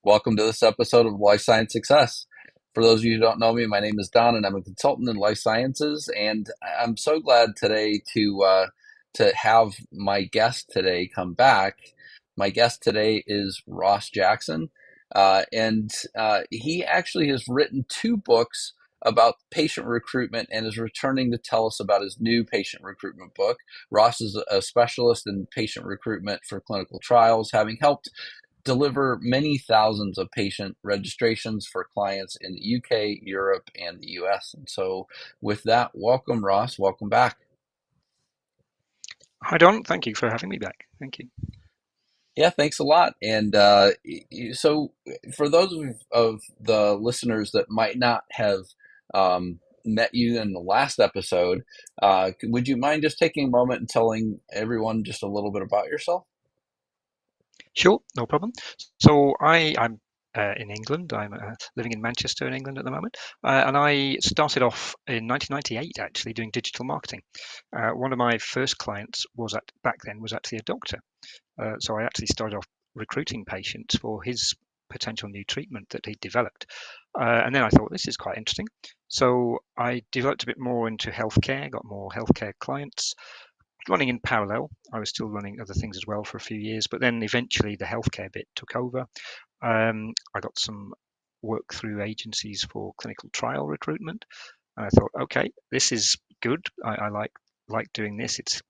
Welcome to this episode of Life Science Success. For those of you who don't know me, my name is Don, and I'm a consultant in life sciences. And I'm so glad today to have my guest today come back. My guest today is Ross Jackson, and he actually has written two books about patient recruitment and is returning to tell us about his new patient recruitment book. Ross is a specialist in patient recruitment for clinical trials, having helped deliver many thousands of patient registrations for clients in the UK, Europe, and the US. And so, with that, welcome, Ross. Welcome back. Hi, Don. Thank you for having me back. Thank you. Yeah, thanks a lot. And so, for those of the listeners that might not have met you in the last episode, would you mind just taking a moment and telling everyone just a little bit about yourself? Sure, no problem. So I'm in England. I'm living in Manchester in England at the moment, and I started off in 1998 actually doing digital marketing. One of my first clients was back then was actually a doctor. So I actually started off recruiting patients for his potential new treatment that he developed. And then I thought, this is quite interesting. So I developed a bit more into healthcare, got more healthcare clients, running in parallel. I was still running other things as well for a few years, but then eventually the healthcare bit took over. I got some work through agencies for clinical trial recruitment, and I thought, okay, this is good. I like doing this. It's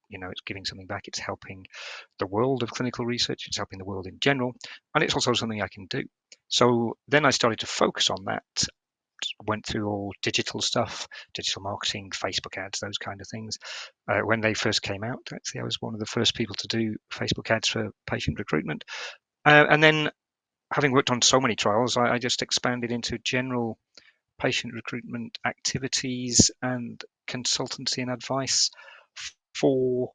giving something back. It's helping the world of clinical research. It's helping the world in general, and it's also something I can do. So then I started to focus on that, went through all digital stuff, digital marketing, Facebook ads, those kind of things. When they first came out, actually, I was one of the first people to do Facebook ads for patient recruitment. And then, having worked on so many trials, I just expanded into general patient recruitment activities and consultancy and advice for,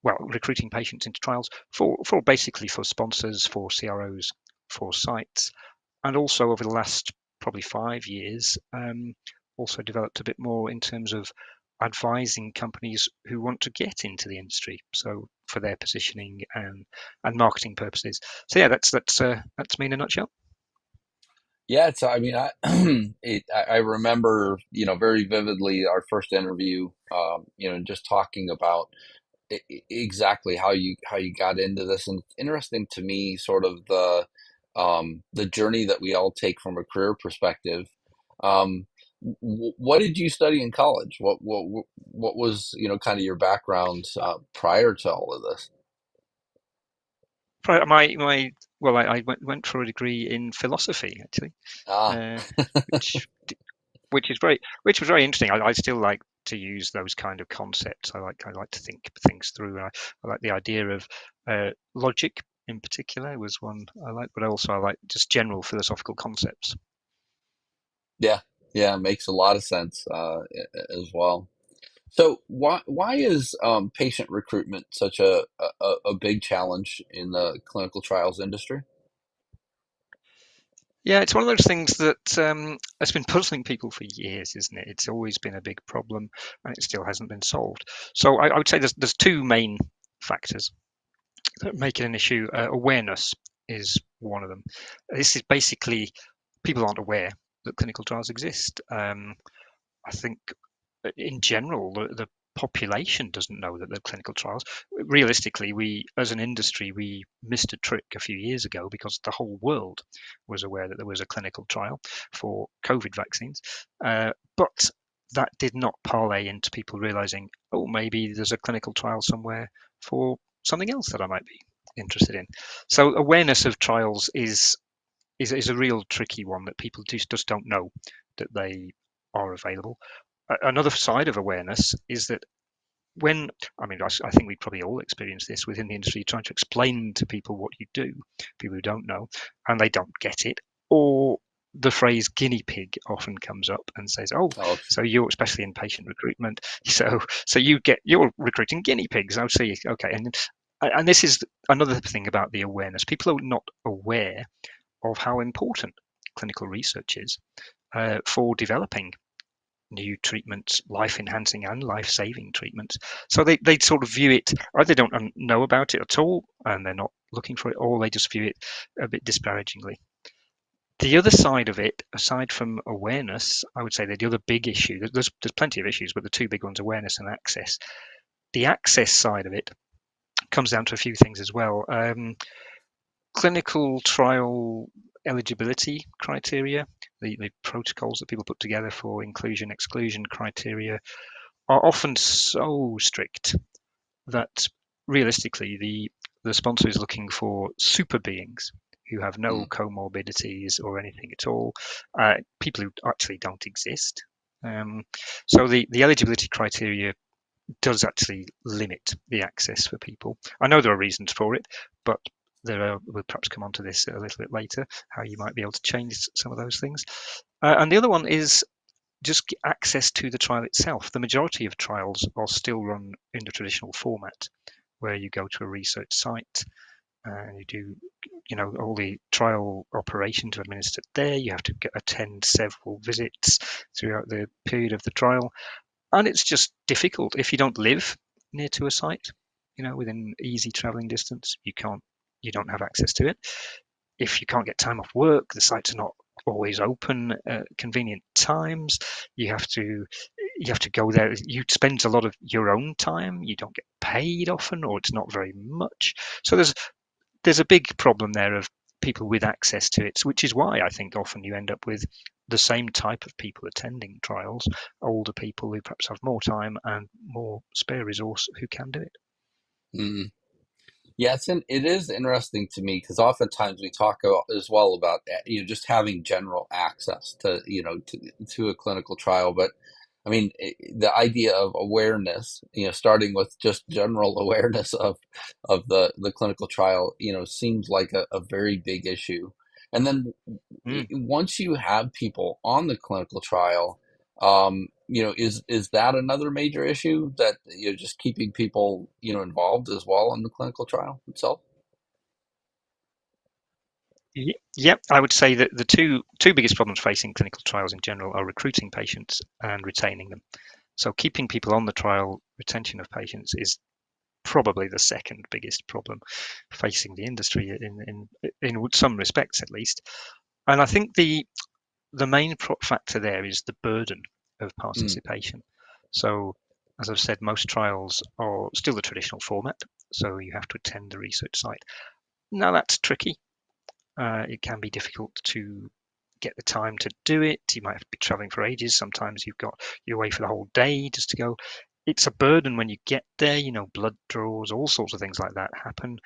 well, recruiting patients into trials for basically for sponsors, for CROs, for sites, and also over the last probably 5 years, also developed a bit more in terms of advising companies who want to get into the industry. So for their positioning and marketing purposes. So yeah, that's me in a nutshell. Yeah, it's. I mean, I remember, very vividly our first interview. Just talking about exactly how you got into this, and it's interesting to me, sort of the journey that we all take from a career perspective. Um, what did you study in college? What was kind of your background prior to all of this? My well, I went for a degree in philosophy actually, Ah, uh, which which was very interesting. I still like to use those kind of concepts. I like to think things through. I like the idea of logic in particular was one I like, but also I like just general philosophical concepts. yeah, yeah, makes a lot of sense as well. So why is patient recruitment such a big challenge in the clinical trials industry? Yeah, it's one of those things that has been puzzling people for years, isn't it? It's always been a big problem, and it still hasn't been solved. So I would say there's two main factors that make it an issue. Awareness is one of them. This is basically people aren't aware that clinical trials exist. I think in general, the population doesn't know that there are clinical trials. Realistically, we, as an industry, we missed a trick a few years ago because the whole world was aware that there was a clinical trial for COVID vaccines. But that did not parlay into people realizing, oh, maybe there's a clinical trial somewhere for something else that I might be interested in. So awareness of trials is a real tricky one that people just don't know that they are available. Another side of awareness is that when, I mean, I think we probably all experience this within the industry, trying to explain to people what you do, people who don't know, and they don't get it, or the phrase guinea pig often comes up and says, "Oh, Oh, so you're especially in patient recruitment, so you're recruiting guinea pigs." I'll see. Okay, and this is another thing about the awareness. People are not aware of how important clinical research is for developing new treatments, life enhancing and life saving treatments. So they sort of view it, either they don't know about it at all and they're not looking for it, or they just view it a bit disparagingly. The other side of it, aside from awareness, I would say that the other big issue, there's plenty of issues, but the two big ones, awareness and access. The access side of it comes down to a few things as well. Clinical trial eligibility criteria, the protocols that people put together for inclusion exclusion criteria, are often so strict that realistically the sponsor is looking for super beings who have no Mm, comorbidities or anything at all, people who actually don't exist. Um, so the eligibility criteria does actually limit the access for people. I know there are reasons for it, but we'll perhaps come on to this a little bit later, how you might be able to change some of those things. And the other one is just access to the trial itself. The majority of trials are still run in the traditional format, where you go to a research site and you do, all the trial operations are administered there. You have to attend several visits throughout the period of the trial, and it's just difficult if you don't live near to a site, within easy traveling distance. You don't have access to it. If you can't get time off work, the sites are not always open at convenient times. You have to you have to go there. You spend a lot of your own time. You don't get paid often, or it's not very much. So there's a big problem there of people with access to it, which is why I think often you end up with the same type of people attending trials, older people who perhaps have more time and more spare resource who can do it. mm. Yeah, it is interesting to me because oftentimes we talk as well about just having general access to to a clinical trial, but I mean the idea of awareness, starting with just general awareness of the clinical trial, seems like a very big issue. And then Mm. once you have people on the clinical trial, is that another major issue that just keeping people involved as well in the clinical trial itself? Yep, I would say that the two biggest problems facing clinical trials in general are recruiting patients and retaining them. So keeping people on the trial, retention of patients is probably the second biggest problem facing the industry in some respects at least. And I think the main factor there is the burden of Mm, participation. So, as I've said, most trials are still the traditional format, so you have to attend the research site. Now, that's tricky. It can be difficult to get the time to do it. You might have to be traveling for ages. Sometimes you're away for the whole day just to go. It's a burden when you get there. Blood draws, all sorts of things like that happen,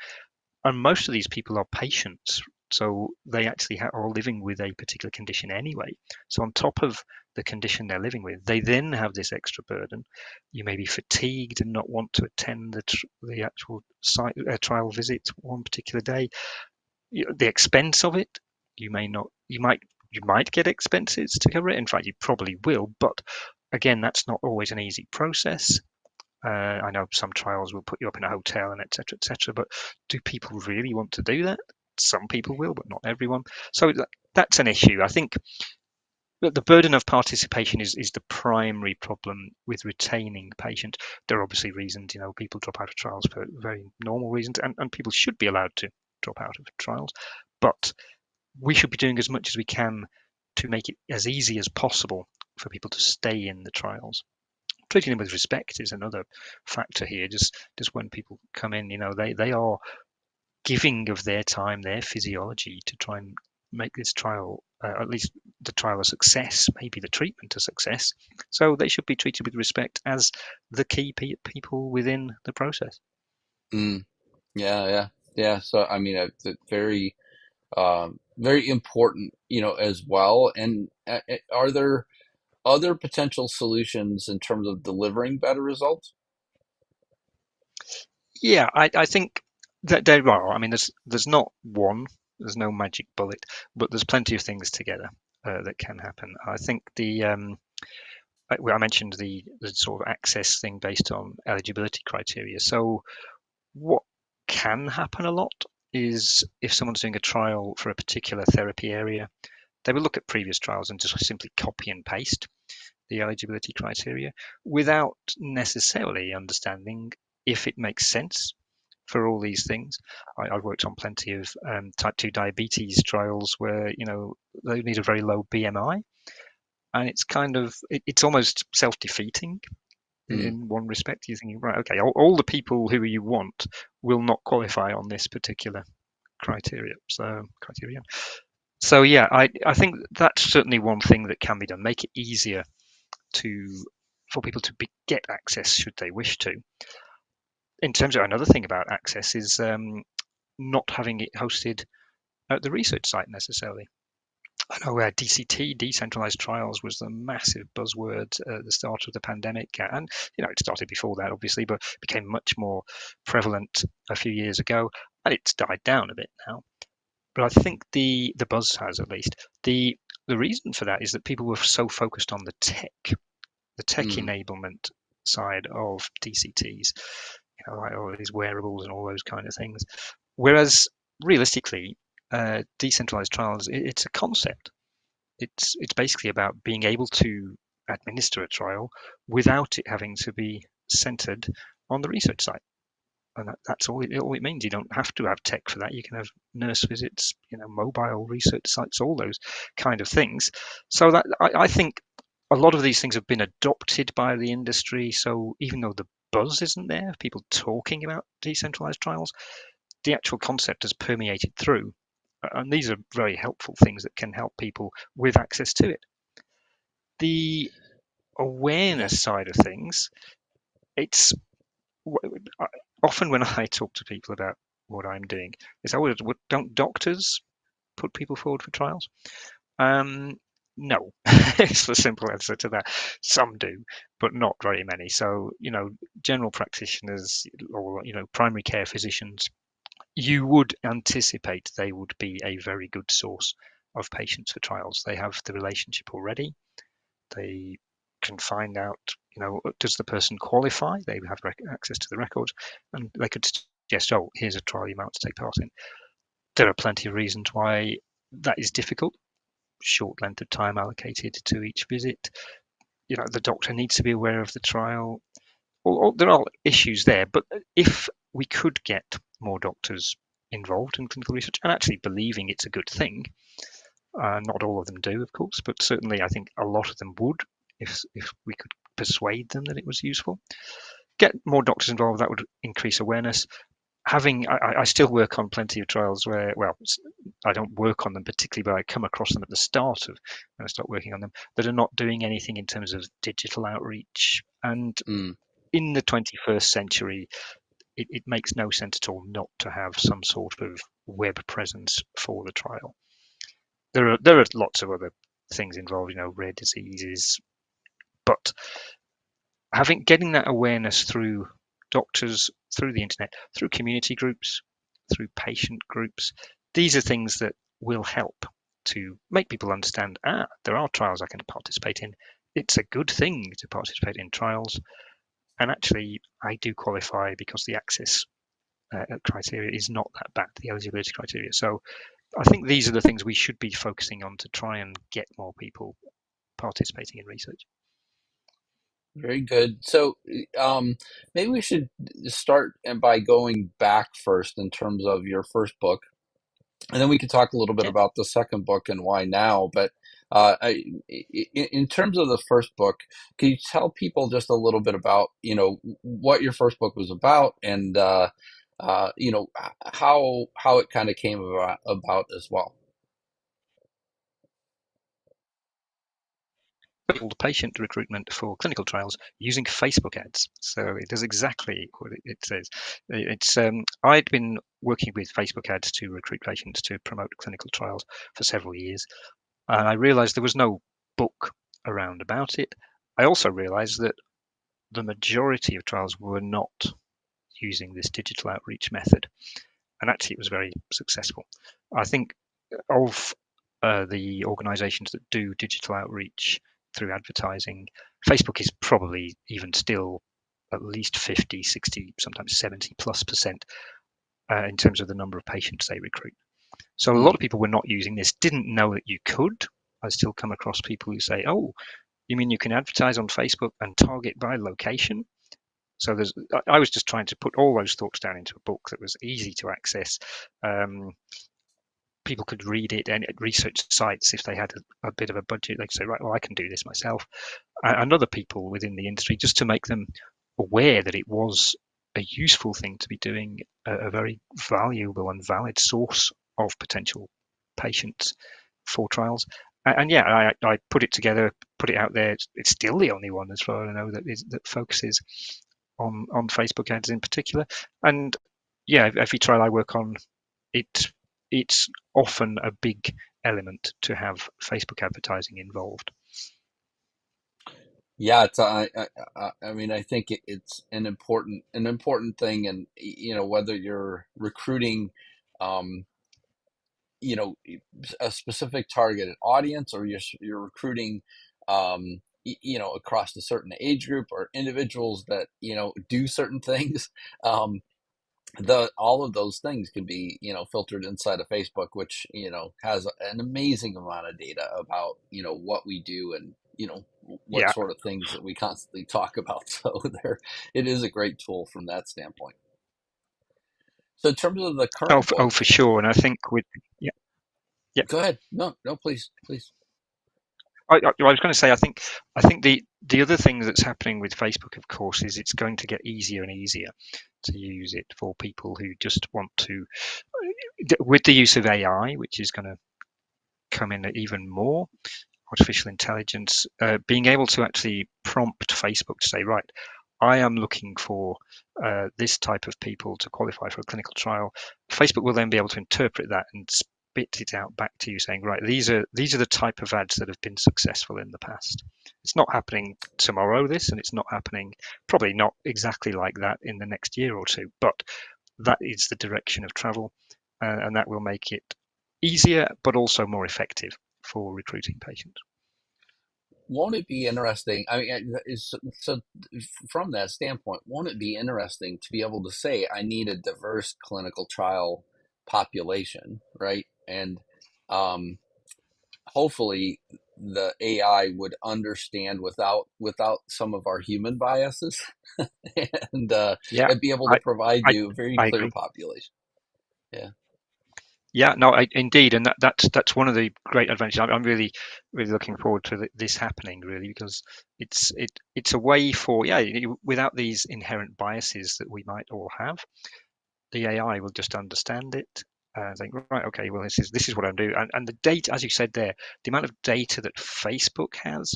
and most of these people are patients, so they actually are living with a particular condition anyway. So on top of the condition they're living with, they then have this extra burden. You may be fatigued and not want to attend the actual site trial visit one particular day. The expense of it, you may not, you might get expenses to cover it. In fact, you probably will, but again, that's not always an easy process. I know some trials will put you up in a hotel and et cetera. But do people really want to do that? Some people will, but not everyone. So that's an issue. I think that the burden of participation is the primary problem with retaining patients. There are obviously reasons, people drop out of trials for very normal reasons, and people should be allowed to drop out of trials. But we should be doing as much as we can to make it as easy as possible for people to stay in the trials. Treating them with respect is another factor here. Just when people come in, they are giving of their time, their physiology to try and make this trial, at least the trial a success, maybe the treatment a success. So they should be treated with respect as the key people within the process. mm, yeah, yeah, yeah. So I mean, it's very very important, as well. And are there other potential solutions in terms of delivering better results? Yeah, I think that there are. I mean, there's not one, there's no magic bullet, but there's plenty of things together that can happen. I think I mentioned the sort of access thing based on eligibility criteria. So what can happen a lot is if someone's doing a trial for a particular therapy area, they will look at previous trials and just simply copy and paste the eligibility criteria without necessarily understanding if it makes sense for all these things. I've worked on plenty of type 2 diabetes trials where, they need a very low BMI, and it's almost self-defeating Mm. in one respect. You're thinking, right, okay, all the people who you want will not qualify on this particular criteria. So yeah, I think that's certainly one thing that can be done. Make it easier to for people to get access should they wish to. In terms of another thing about access is not having it hosted at the research site necessarily. I know DCT, decentralized trials, was the massive buzzword at the start of the pandemic, and it started before that, obviously, but became much more prevalent a few years ago, and it's died down a bit now. But I think the buzz has, at least. The reason for that is that people were so focused on the tech Mm. enablement side of DCTs, like all these wearables and all those kind of things. Whereas realistically, decentralized trials, it's a concept. It's basically about being able to administer a trial without it having to be centered on the research site. And that's all it means. You don't have to have tech for that. You can have nurse visits, mobile research sites, all those kind of things. So that I think a lot of these things have been adopted by the industry. So even though the buzz isn't there, people talking about decentralized trials, the actual concept has permeated through. And these are very helpful things that can help people with access to it. The Yeah. awareness side of things, it's often when I talk to people about what I'm doing, is, oh, don't doctors put people forward for trials? Um, no, it's the simple answer to that. Some do, but not very many. So, general practitioners or, primary care physicians, you would anticipate they would be a very good source of patients for trials. They have the relationship already. They can find out, does the person qualify? They have access to the records, and they could suggest, oh, here's a trial you might want to take part in. There are plenty of reasons why that is difficult. Short length of time allocated to each visit. The doctor needs to be aware of the trial. There are issues there, but if we could get more doctors involved in clinical research and actually believing it's a good thing, not all of them do, of course, but certainly I think a lot of them would if we could persuade them that it was useful. Get more doctors involved, that would increase awareness. I still work on plenty of trials where, well, I don't work on them particularly, but I come across them at the start of when I start working on them that are not doing anything in terms of digital outreach. And Mm. in the 21st century, it makes no sense at all not to have some sort of web presence for the trial. There are lots of other things involved, rare diseases, but getting that awareness through doctors, through the internet, through community groups, through patient groups, these are things that will help to make people understand, there are trials I can participate in. It's a good thing to participate in trials. And actually, I do qualify because the access criteria is not that bad, the eligibility criteria. So I think these are the things we should be focusing on to try and get more people participating in research. Very good. So, maybe we should start by going back first in terms of your first book, and then we could talk a little bit Yeah. about the second book and why now. But in terms of the first book, can you tell people just a little bit about what your first book was about and how it kind of came about as well? Called patient recruitment for clinical trials using Facebook ads. So it does exactly what it says. It's I'd been working with Facebook ads to recruit patients to promote clinical trials for several years, and I realised there was no book around about it. I also realised that the majority of trials were not using this digital outreach method, and actually it was very successful. I think of the organisations that do digital outreach through advertising, Facebook is probably even still at least 50, 60, sometimes 70+% in terms of the number of patients they recruit. So a lot Mm. of people were not using this, didn't know that you could. I still come across people who say, oh, you mean you can advertise on Facebook and target by location? So I was just trying to put all those thoughts down into a book that was easy to access. Um, People could read it and research sites if they had a bit of a budget. They could say, right, well, I can do this myself. And other people within the industry, just to make them aware that it was a useful thing to be doing, a very valuable and valid source of potential patients for trials. And yeah, I put it together, put it out there. It's still the only one, as far as I know, that focuses on Facebook ads in particular. And yeah, every trial I work on, it it's often a big element to have Facebook advertising involved. Yeah, I mean, I think it's an important thing, and whether you're recruiting, um, a specific targeted audience, or you're recruiting, across a certain age group, or individuals that do certain things. Um, the all of those things can be filtered inside of Facebook, which has an amazing amount of data about what we do, and what Yeah. sort of things that we constantly talk about. So there, it is a great tool from that standpoint. So in terms of the Oh, current oh, book, for sure. And I think with yeah, yeah. go ahead. No, no, please, please. I was going to say, I think the other thing that's happening with Facebook, of course, is it's going to get easier and easier to use it for people who just want to, with the use of AI, which is going to come in even more, artificial intelligence, being able to actually prompt Facebook to say, right, I am looking for this type of people to qualify for a clinical trial. Facebook will then be able to interpret that and spit it out back to you, saying, right, these are the type of ads that have been successful in the past. It's not happening tomorrow, this, and it's not happening probably not exactly like that in the next year or two, but that is the direction of travel, and that will make it easier but also more effective for recruiting patients. Won't it be interesting? I mean, so from that standpoint, won't it be interesting to be able to say, I need a diverse clinical trial population, right? And um, hopefully the AI would understand without some of our human biases, and Yeah, and be able to I, provide I, you a very I clear agree. population. Yeah, Yeah, no, indeed, and that's one of the great advantages. I'm really looking forward to this happening, really, because it's a way for without these inherent biases that we might all have, the AI will just understand it and think, right, okay, well, this is what I'm doing, and the data, as you said there, the amount of data that Facebook has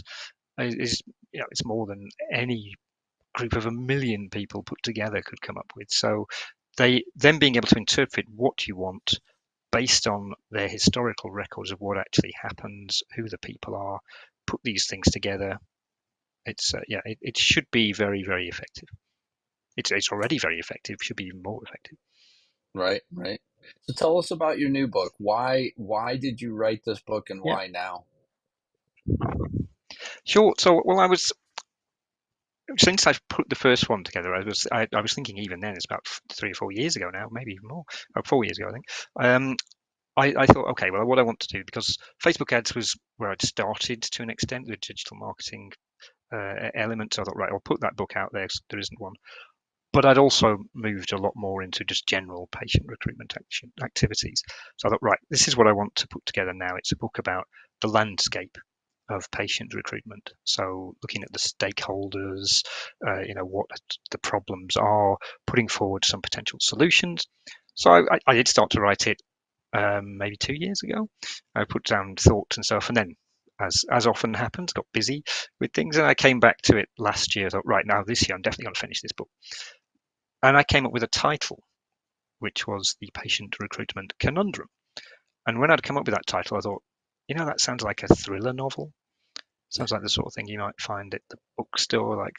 is it's more than any group of 1 million people put together could come up with. So they then being able to interpret what you want based on their historical records of what actually happens, who the people are, put these things together. It should be very effective. It's already very effective. Should be even more effective. right, right. So tell us about your new book. Why did you write this book, and Yeah, why now? sure. So well, I was since I've put the first one together, I was thinking even then it's about 3 or 4 years ago now, maybe even more. 4 years ago, I think. I thought, okay, well, what I want to do, because Facebook ads was where I'd started to an extent, the digital marketing element. So I thought, right, I'll put that book out there 'cause there isn't one. But I'd also moved a lot more into just general patient recruitment activities. So I thought, right, this is what I want to put together now. It's a book about the landscape of patient recruitment. So looking at the stakeholders, what the problems are, putting forward some potential solutions. So I did start to write it maybe 2 years ago. I put down thoughts and stuff, and then, as often happens, got busy with things, and I came back to it last year. I thought, right now this year I'm definitely going to finish this book, and I came up with a title, which was the Patient Recruitment Conundrum. And when I'd come up with that title, I thought, that sounds like a thriller novel. Sounds like the sort of thing you might find at the bookstore, like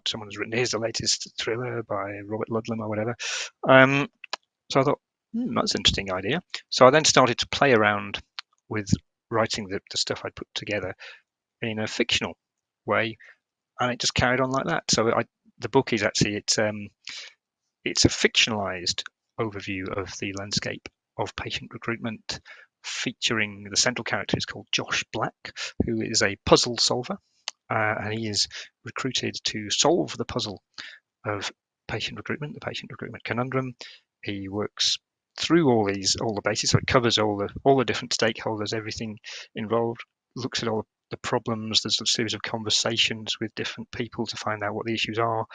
someone's written, here's the latest thriller by Robert Ludlum or whatever. Um, So I thought, that's an interesting idea. So I then started to play around with writing the stuff I'd put together in a fictional way, and it just carried on like that. So the book is actually it's a fictionalized overview of the landscape of patient recruitment, featuring the central character is called Josh Black, who is a puzzle solver, and he is recruited to solve the puzzle of patient recruitment, the patient recruitment conundrum. He works through all the bases, so it covers all the different stakeholders, everything involved. Looks at all the problems. There's a series of conversations with different people to find out what the issues are.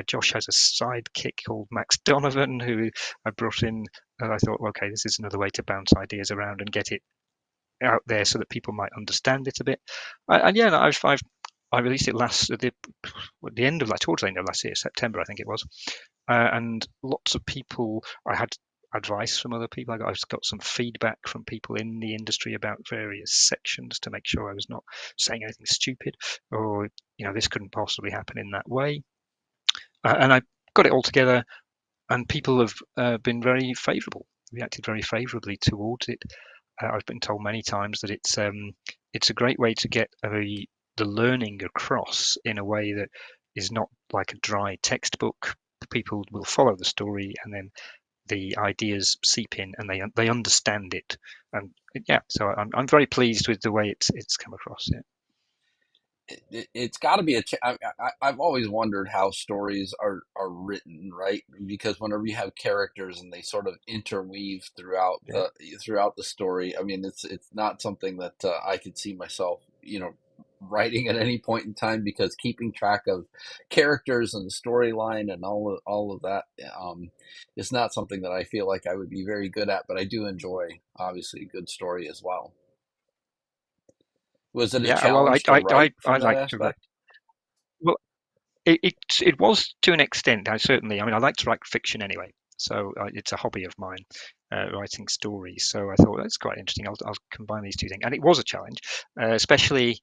Josh has a sidekick called Max Donovan, who I brought in. And I thought, okay, this is another way to bounce ideas around and get it out there so that people might understand it a bit. And yeah, I released it the end of towards the end of last year, September, I think it was. And lots of people, I had advice from other people. I've got some feedback from people in the industry about various sections to make sure I was not saying anything stupid or, this couldn't possibly happen in that way. And I got it all together, and people have been very favourable, reacted very favourably towards it. I've been told many times that it's a great way to get the learning across in a way that is not like a dry textbook. People will follow the story, and then the ideas seep in, and they understand it. And yeah, so I'm very pleased with the way it's come across. Yeah. It's got to be I've always wondered how stories are written, right? Because whenever you have characters and they sort of interweave Yeah. throughout the story, I mean, it's not something that I could see myself, writing at any point in time, because keeping track of characters and the storyline and all of that is not something that I feel like I would be very good at. But I do enjoy, obviously, a good story as well. Was it a Yeah. Well, challenge to write I from that like to write. aspect? Well, it was to an extent. I mean, I like to write fiction anyway, so it's a hobby of mine, writing stories. So I thought that's quite interesting. I'll combine these two things, and it was a challenge, especially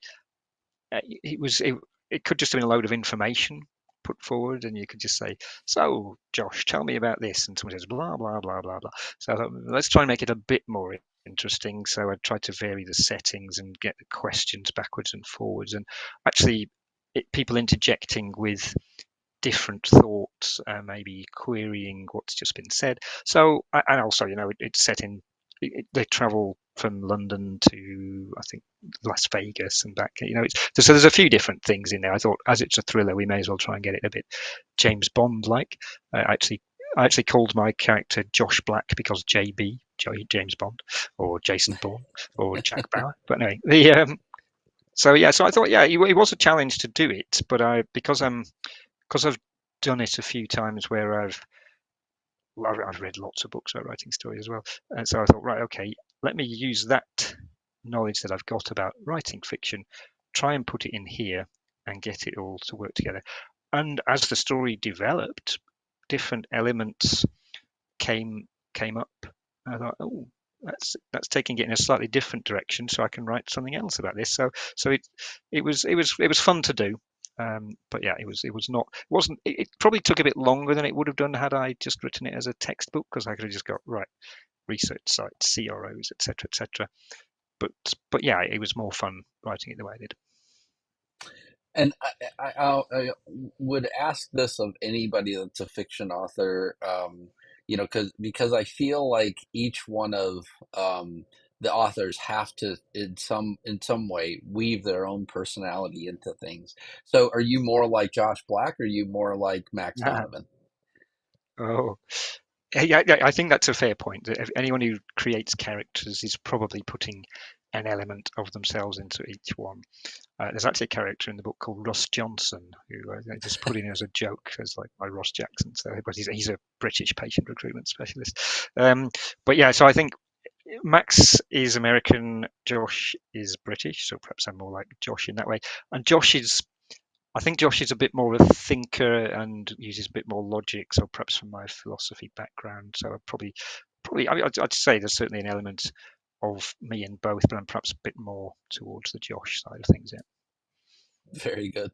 it could just have been a load of information put forward, and you could just say, "So, Josh, tell me about this," and someone says, "Blah blah blah blah blah." So I thought, let's try and make it a bit more interesting. So I tried to vary the settings and get the questions backwards and forwards, and actually, people interjecting with different thoughts, maybe querying what's just been said. So, and also, it's set in. They travel from London to, I think, Las Vegas and back. So there's a few different things in there. I thought, as it's a thriller, we may as well try and get it a bit James Bond like. I actually called my character Josh Black because James Bond, or Jason Bourne, or Jack Bauer. But anyway, so yeah, so I thought, yeah, it was a challenge to do it, but because I've done it a few times where I've read lots of books about writing stories as well, and so I thought, right, okay, let me use that knowledge that I've got about writing fiction, try and put it in here, and get it all to work together. And as the story developed, different elements came came up. I thought, oh, that's taking it in a slightly different direction, so I can write something else about this. So it was fun to do. But yeah, it was not it wasn't it probably took a bit longer than it would have done had I just written it as a textbook, because I could have just got right research sites, CROs, etc., etc. But but yeah, it was more fun writing it the way I did. And I would ask this of anybody that's a fiction author, because I feel like each one of the authors have to, in some way, weave their own personality into things. So, are you more like Josh Black, or are you more like Max Donovan? Oh, yeah, I think that's a fair point. That if anyone who creates characters is probably putting an element of themselves into each one. There's actually a character in the book called Ross Johnson, who I just put in as a joke, as like my Ross Jackson. So, but he's a British patient recruitment specialist. But yeah, so I think Max is American, Josh is British, so perhaps I'm more like Josh in that way. And I think Josh is a bit more of a thinker and uses a bit more logic, so perhaps from my philosophy background. So I'd say there's certainly an element of me in both, but I'm perhaps a bit more towards the Josh side of things. Yeah. Very good.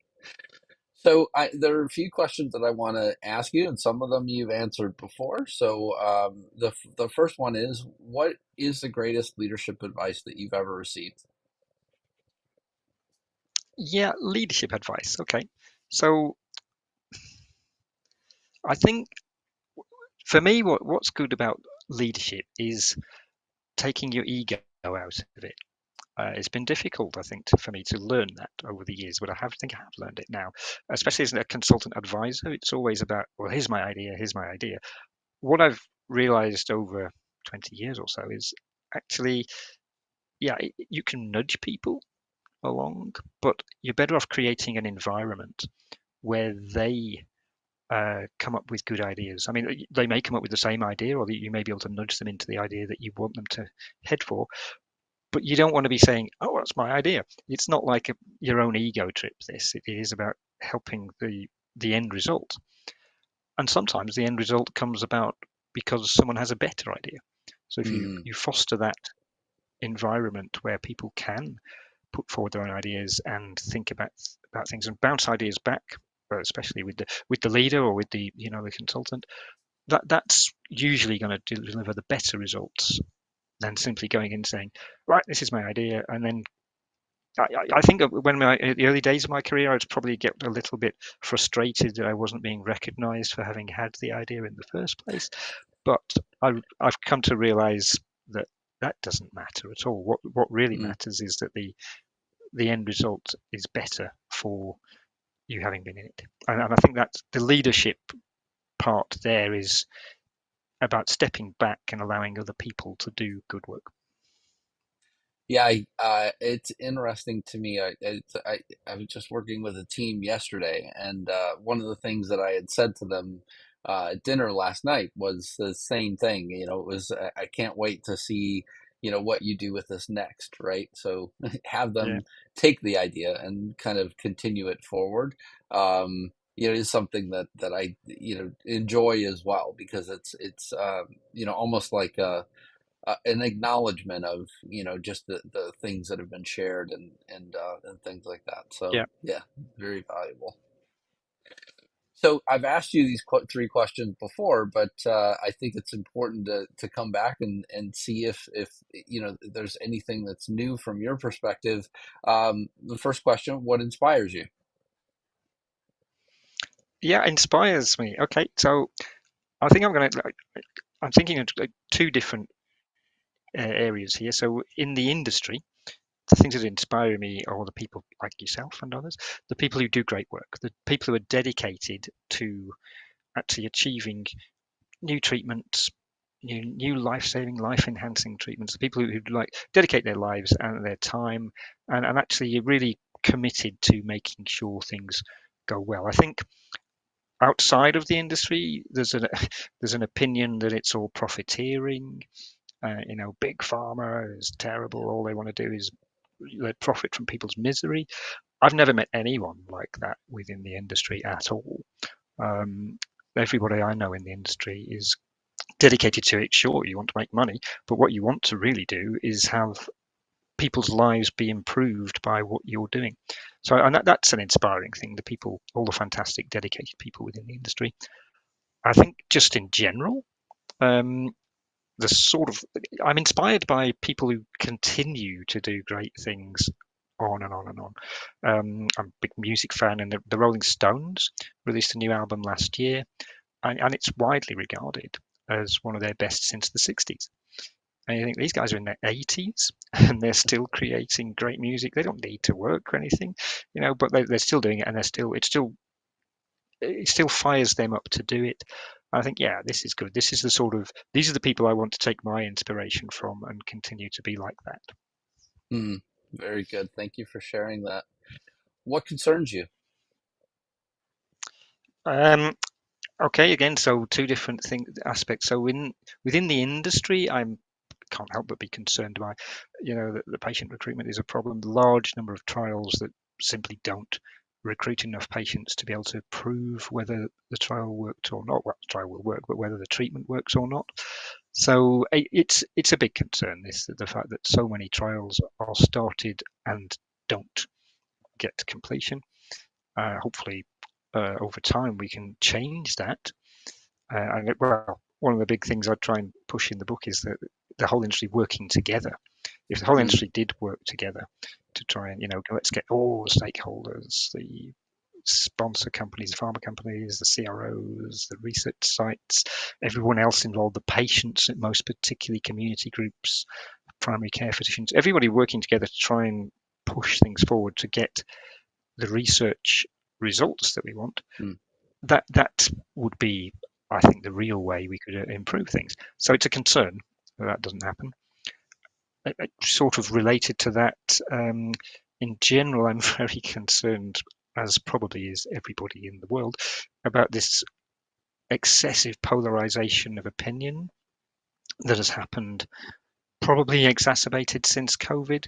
So, there are a few questions that I want to ask you, and some of them you've answered before. So, the first one is, what is the greatest leadership advice that you've ever received? Yeah, leadership advice. Okay. So I think for me, what's good about leadership is taking your ego out of it. It's been difficult, I think, for me to learn that over the years, but think I have learned it now. Especially as a consultant advisor, it's always about, well, here's my idea, here's my idea. What I've realized over 20 years or so is actually, yeah, you can nudge people along, but you're better off creating an environment where they come up with good ideas. I mean, they may come up with the same idea, or you may be able to nudge them into the idea that you want them to head for. But you don't want to be saying, "Oh, that's my idea." It's not like your own ego trip. It is about helping the end result. And sometimes the end result comes about because someone has a better idea. So if you Mm, you foster that environment where people can put forward their own ideas and think about things and bounce ideas back, especially with the leader or with the consultant, that's usually going to deliver the better results than simply going in and saying, right, this is my idea, and then I think when in the early days of my career, I'd probably get a little bit frustrated that I wasn't being recognised for having had the idea in the first place. But I've come to realise that that doesn't matter at all. What really mm. matters is that the end result is better for you having been in it. And I think that the leadership part there is about stepping back and allowing other people to do good work. Yeah, it's interesting to me. I was just working with a team yesterday, and one of the things that I had said to them at dinner last night was the same thing. It was I can't wait to see what you do with this next, right? So have Yeah, them take the idea and kind of continue it forward. Is something that I enjoy as well because it's almost like a an acknowledgement of just the things that have been shared and things like that. So yeah, yeah, very valuable. So I've asked you these three questions before, but I think it's important to come back and see if there's anything that's new from your perspective. The first question: what inspires you? yeah. Inspires me. Okay, so I think I'm thinking of two different areas here. So in the industry, the things that inspire me are the people like yourself and others, the people who do great work, the people who are dedicated to actually achieving new treatments, new life-saving, life-enhancing treatments. The people who like dedicate their lives and their time, and actually are really committed to making sure things go well. I think outside of the industry, there's an opinion that it's all profiteering. Big pharma is terrible. All they want to do is they profit from people's misery. I've never met anyone like that within the industry at all. Um, Everybody I know in the industry is dedicated to it. Sure, you want to make money, but what you want to really do is have people's lives be improved by what you're doing. So, and that's an inspiring thing. The people, all the fantastic, dedicated people within the industry. I think just in general, um, the sort of I'm inspired by people who continue to do great things on and on and on. I'm a big music fan, and the Rolling Stones released a new album last year, and it's widely regarded as one of their best since the 60s. And you think these guys are in their 80s and they're still creating great music. They don't need to work or anything, but they're still doing it, and it still fires them up to do it. I think, yeah, this is good. These are the people I want to take my inspiration from and continue to be like that. Hmm, very good. Thank you for sharing that. What concerns you? Um, okay, again, so two different aspects. So within the industry, I can't help but be concerned by, that the patient recruitment is a problem. Large number of trials that simply don't recruit enough patients to be able to prove whether the trial worked or not. Well, the trial will work, but whether the treatment works or not. So it's a big concern. The fact that so many trials are started and don't get to completion. Hopefully, over time we can change that. Well, one of the big things I try and push in the book is that the whole industry working together. If the whole Mm, industry did work together to try and, let's get all the stakeholders, the sponsor companies, the pharma companies, the CROs, the research sites, everyone else involved, the patients, most particularly community groups, primary care physicians, everybody working together to try and push things forward to get the research results that we want, Mm. that would be, I think, the real way we could improve things. So it's a concern that doesn't happen. Sort of related to that, in general, I'm very concerned, as probably is everybody in the world, about this excessive polarization of opinion that has happened, probably exacerbated since COVID.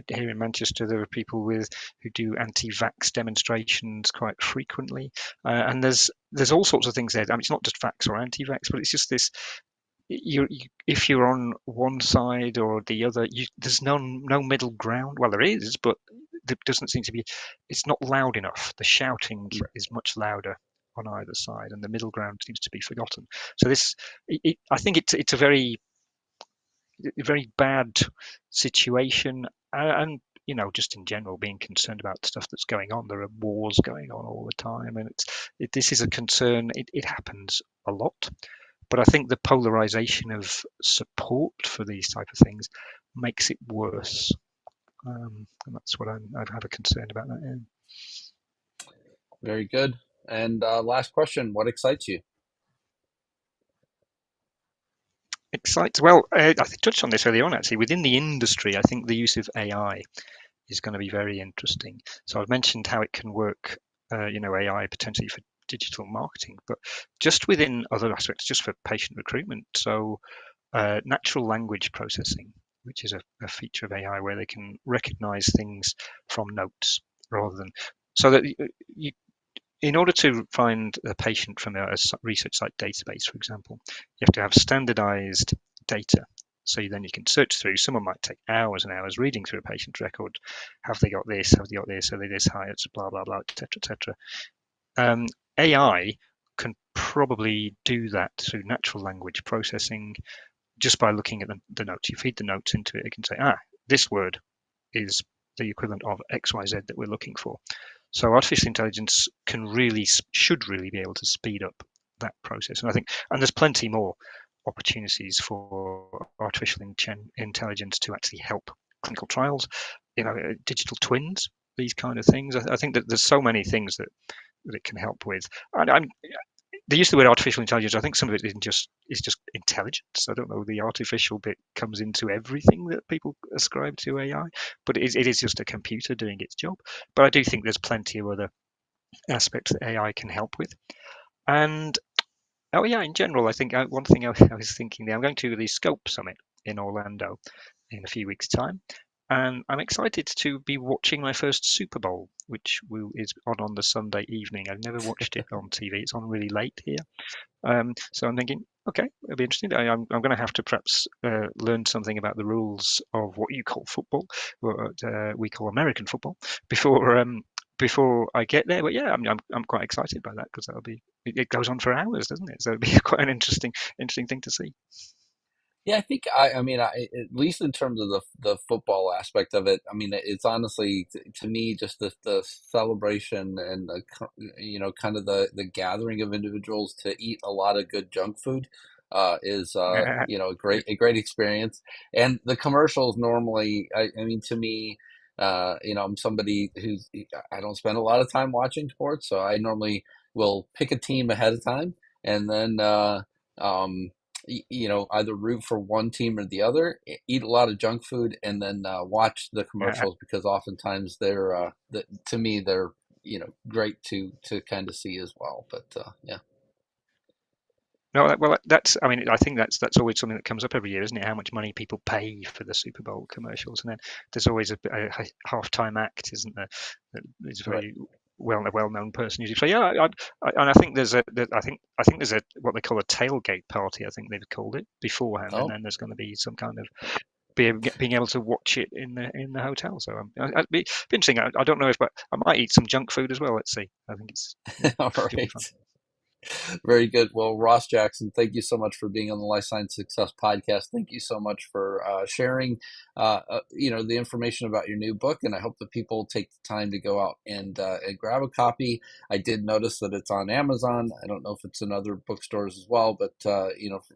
Here in Manchester, there are people who do anti-vax demonstrations quite frequently, and there's all sorts of things there. I mean, it's not just vax or anti-vax, but it's just this. If you're on one side or the other, there's no middle ground. Well, there is, but there doesn't seem to be. It's not loud enough. The shouting is much louder on either side, and the middle ground seems to be forgotten. So I think it's a very bad situation, and just in general, being concerned about stuff that's going on. There are wars going on all the time, and this is a concern. It happens a lot, but I think the polarization of support for these type of things makes it worse, and that's what I'd have a concern about that. Yeah. Very good. And last question, what excites you? Excites. Well, I touched on this earlier on. Actually, within the industry, I think the use of AI is going to be very interesting. So I've mentioned how it can work, AI potentially for digital marketing, but just within other aspects, just for patient recruitment. So natural language processing, which is a feature of AI where they can recognize things from notes rather than so that you, in order to find a patient from a research site database, for example, you have to have standardized data. So then you can search through. Someone might take hours and hours reading through a patient's record. Have they got this? Have they got this? Are they this high? It's blah blah blah, etc. etc. AI can probably do that through natural language processing just by looking at the notes. You feed the notes into it, it can say, this word is the equivalent of XYZ that we're looking for. So artificial intelligence should really be able to speed up that process. And I think, and there's plenty more opportunities for artificial intelligence to actually help clinical trials, digital twins, these kind of things. I think that there's so many things that it can help with. And they use the word artificial intelligence. I think some of it is just intelligence. I don't know. The artificial bit comes into everything that people ascribe to AI, but it is just a computer doing its job. But I do think there's plenty of other aspects that AI can help with. And oh yeah, in general, I think one thing I was thinking there, I'm going to the Scope Summit in Orlando in a few weeks' time, and I'm excited to be watching my first Super Bowl, which is on the Sunday evening. I've never watched it on TV. It's on really late here. So I'm thinking, okay, it'll be interesting. I'm going to have to perhaps learn something about the rules of what you call football, what we call American football, before I get there. But yeah, I'm quite excited by that because it goes on for hours, doesn't it? So it'll be quite an interesting thing to see. Yeah, I think I mean, at least in terms of the football aspect of it, I mean, it's honestly to me just the celebration and kind of the gathering of individuals to eat a lot of good junk food is a great experience. And the commercials normally, I mean, to me, I'm somebody I don't spend a lot of time watching sports, so I normally will pick a team ahead of time and then. Um, either root for one team or the other, eat a lot of junk food, and then watch the Yeah. commercials because oftentimes to me, they're great to kind of see as well. But yeah, No, well, that's. I mean, I think that's always something that comes up every year, isn't it? How much money people pay for the Super Bowl commercials, and then there's always a halftime act, isn't there? That is right. very a well-known person usually. So yeah, and I think I think there's a what they call a tailgate party. I think they've called it beforehand, and Oh, then there's going to be some kind of being able to watch it in the hotel. So it'd be interesting. I don't know if, but I might eat some junk food as well. Let's see. I think all it'll be fun. right. Very good. Well, Ross Jackson, thank you so much for being on the Life Science Success podcast. Thank you so much for sharing, the information about your new book. And I hope that people take the time to go out and grab a copy. I did notice that it's on Amazon. I don't know if it's in other bookstores as well, but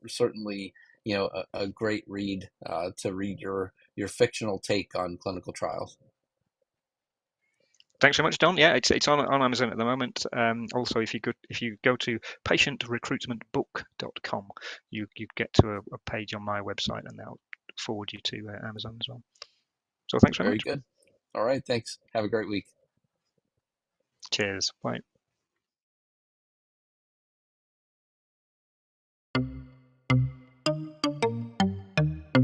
certainly. a great read to read your fictional take on clinical trials. Thanks very much, Don. Yeah, it's on Amazon at the moment. Also, if you go to patientrecruitmentbook.com, you get to a page on my website, and they'll forward you to Amazon as well. So thanks very Very much. good. All right. Thanks. Have a great week. Cheers. Bye.